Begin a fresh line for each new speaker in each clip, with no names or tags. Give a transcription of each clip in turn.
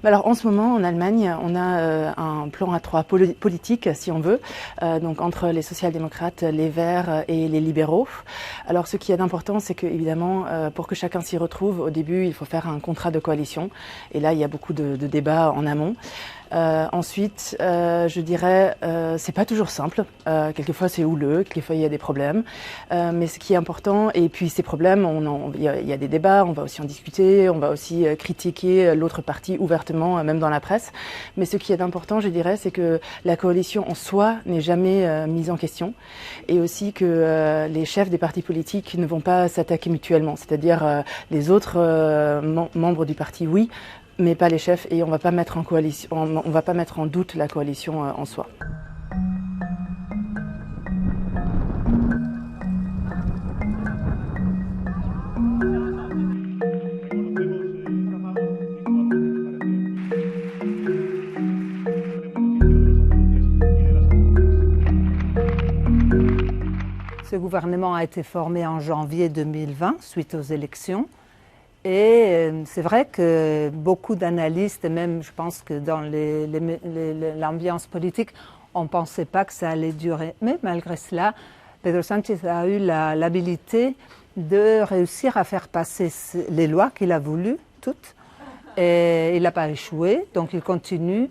Alors en ce moment en Allemagne, on a un plan à trois politique, si on veut, donc entre les social-démocrates, les Verts et les libéraux. Alors ce qui est important, c'est que évidemment, pour que chacun s'y retrouve, au début, il faut faire un contrat de coalition. Et là, il y a beaucoup de débats en amont. Ensuite, je dirais, c'est pas toujours simple. Quelquefois c'est houleux, quelquefois il y a des problèmes. Mais ce qui est important, et puis ces problèmes, il y a des débats, on va aussi en discuter, on va aussi critiquer l'autre partie ouvertement, même dans la presse. Mais ce qui est important, je dirais, c'est que la coalition en soi n'est jamais mise en question, et aussi que les chefs des partis politiques ne vont pas s'attaquer mutuellement. C'est-à-dire les autres membres du parti, oui, mais pas les chefs, et on va pas mettre en doute la coalition en soi.
Ce gouvernement a été formé en janvier 2020 suite aux élections. Et c'est vrai que beaucoup d'analystes, et même je pense que dans l'ambiance politique, on ne pensait pas que ça allait durer. Mais malgré cela, Pedro Sánchez a eu l'habilité de réussir à faire passer les lois qu'il a voulu, toutes. Et il n'a pas échoué, donc il continue.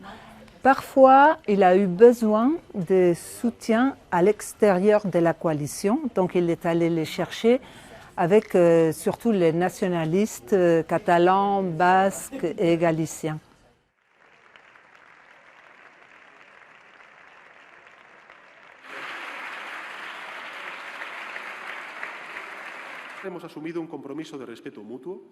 Parfois, il a eu besoin de soutien à l'extérieur de la coalition, donc il est allé les chercher avec surtout les nationalistes catalans, basques et galiciens.
Hemos asumido un compromiso de respeto mutuo.